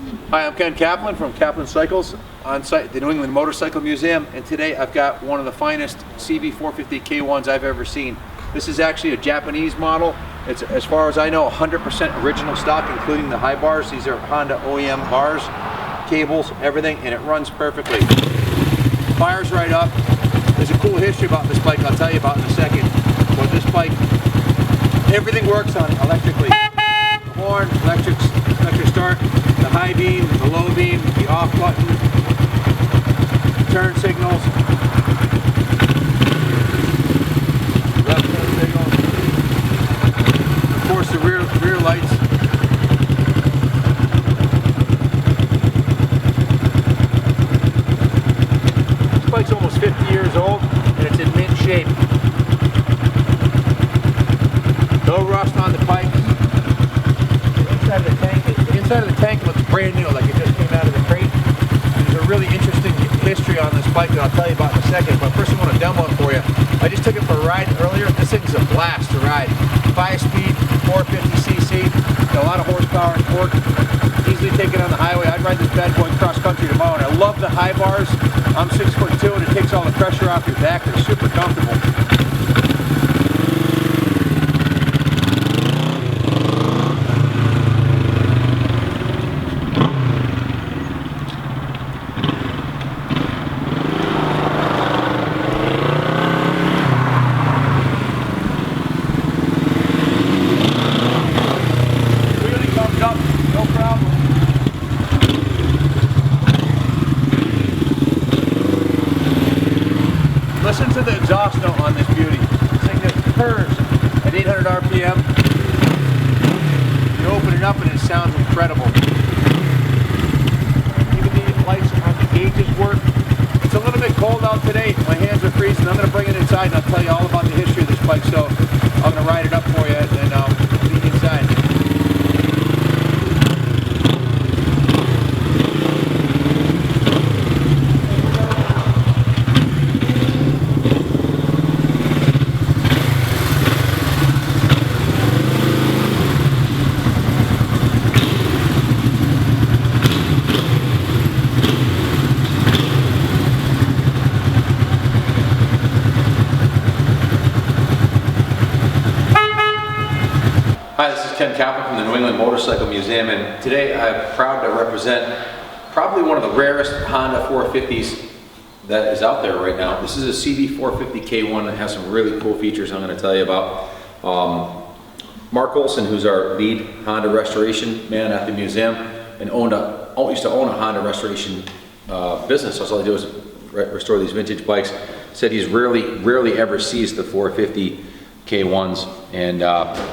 Hi, I'm Ken Kaplan from Kaplan Cycles on site at the New England Motorcycle Museum, and today I've got one of the finest CB450K1s I've ever seen. This is actually a Japanese model. It's, as far as I know, 100% original stock, including the high bars. These are Honda OEM bars, cables, everything, and it runs perfectly. Fires right up. There's a cool history about this bike I'll tell you about in a second. But this bike, everything works on it electrically. The horn, electric start, the high beam, the low beam, the off button, turn signals, left turn signal, of course the rear lights. This bike's almost 50 years old and it's in mint shape. No rust on the bike. The inside of the tank looks brand new, like it just came out of the crate. There's a really interesting history on this bike that I'll tell you about in a second, but first I want to demo it for you. I just took it for a ride earlier. This thing's a blast to ride. 5-speed, 450cc, got a lot of horsepower and torque. Easily take it on the highway. I'd ride this bad boy cross country tomorrow, and I love the high bars. I'm 6'2", and it takes all the pressure off your back. They're super comfortable. Listen to the exhaust note on this beauty. This thing just purrs at 800 RPM. You open it up and it sounds incredible. Even the lights on the gauges work. It's a little bit cold out today. My hands are freezing. I'm going to bring it inside and I'll tell you all about the history of this bike. So I'm going to ride it up for you and be inside. Hi, this is Ken Kaplan from the New England Motorcycle Museum, and today I'm proud to represent probably one of the rarest Honda 450s that is out there right now. This is a CB450K1 that has some really cool features I'm going to tell you about. Mark Olson, who's our lead Honda restoration man at the museum, and used to own a Honda restoration business. So all I do is restore these vintage bikes. Said he's rarely ever sees the 450K1s, and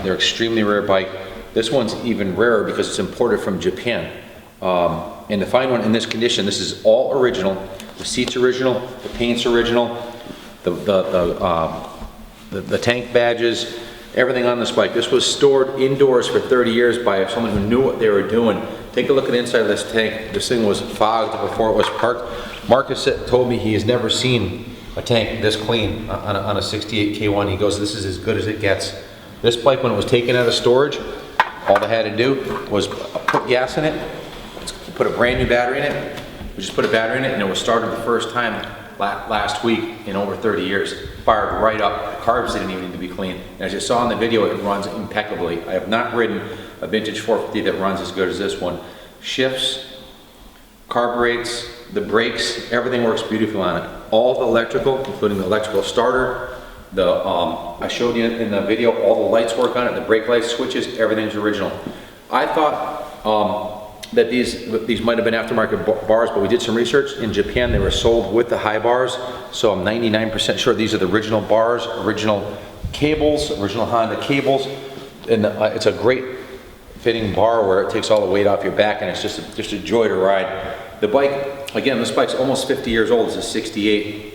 they're extremely rare bike. This one's even rarer because it's imported from Japan. And to find one in this condition, this is all original. The seat's original, the paint's original, the tank badges, everything on this bike. This was stored indoors for 30 years by someone who knew what they were doing. Take a look at the inside of this tank. This thing was fogged before it was parked. Marcus told me he has never seen a tank this clean on a 68 K1. He goes, this is as good as it gets. This bike, when it was taken out of storage, all they had to do was put gas in it, put a brand new battery in it. We just put a battery in it and it was started the first time last week in over 30 years. Fired right up. The carbs didn't even need to be cleaned. And as you saw in the video, it runs impeccably. I have not ridden a vintage 450 that runs as good as this one. Shifts, carburetes, the brakes, everything works beautifully on it. All the electrical, including the electrical starter, I showed you in the video, all the lights work on it, the brake lights, switches, everything's original. I thought that these might have been aftermarket bars, but we did some research. In Japan, they were sold with the high bars, so I'm 99% sure these are the original bars, original cables, original Honda cables, and it's a great fitting bar where it takes all the weight off your back, and it's just a joy to ride. The bike, again, this bike's almost 50 years old. It's a 68.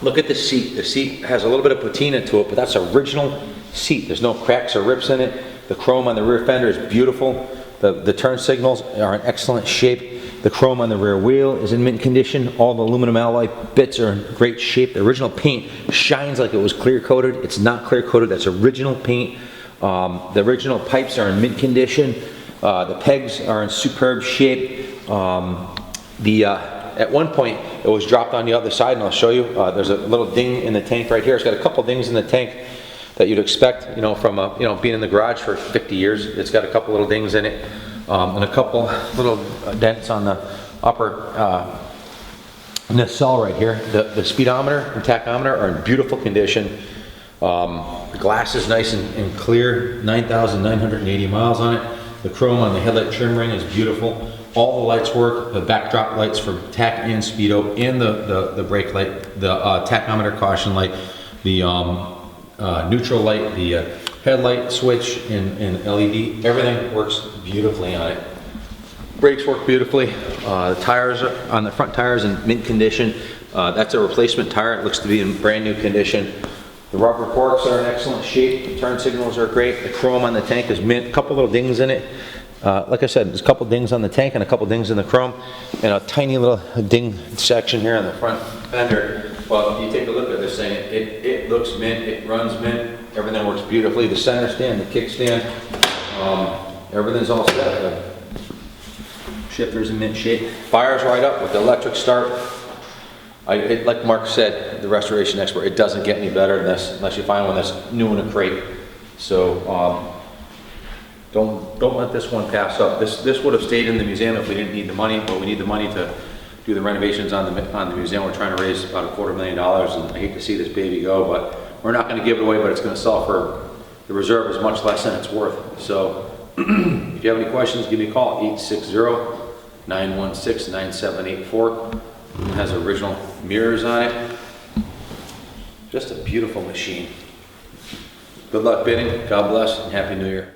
Look at the seat. The seat has a little bit of patina to it, but that's original seat. There's no cracks or rips in it. The chrome on the rear fender is beautiful. The turn signals are in excellent shape. The chrome on the rear wheel is in mint condition. All the aluminum alloy bits are in great shape. The original paint shines like it was clear coated. It's not clear coated. That's original paint. The original pipes are in mint condition. The pegs are in superb shape. At one point, it was dropped on the other side, and I'll show you. There's a little ding in the tank right here. It's got a couple dings in the tank that you'd expect, from being in the garage for 50 years. It's got a couple little dings in it, and a couple little dents on the upper nacelle right here. The speedometer and tachometer are in beautiful condition. The glass is nice and clear. 9,980 miles on it. The chrome on the headlight trim ring is beautiful. All the lights work, the backdrop lights for tach and speedo, and the brake light, the tachometer caution light, the neutral light, the headlight switch and LED, everything works beautifully on it. Brakes work beautifully. The tires on the front tires in mint condition. That's a replacement tire. It looks to be in brand new condition. The rubber forks are in excellent shape. The turn signals are great. The chrome on the tank is mint. A couple little dings in it. Like I said, there's a couple dings on the tank and a couple dings in the chrome, and a tiny little ding section here on the front fender. Well, if you take a look at this thing, it looks mint, it runs mint, everything works beautifully. The center stand, the kickstand, everything's all set. The shifter's in mint shape. Fires right up with the electric start. Like Mark said, the restoration expert, it doesn't get any better than this unless you find one that's new in a crate. So don't let this one pass up. This would have stayed in the museum if we didn't need the money, but we need the money to do the renovations on the museum. We're trying to raise about $250,000, and I hate to see this baby go, but we're not going to give it away, but it's going to sell for, the reserve is much less than it's worth. So if you have any questions, give me a call, 860-916-9784. It has original mirrors on it. Just a beautiful machine. Good luck bidding, God bless, and Happy New Year.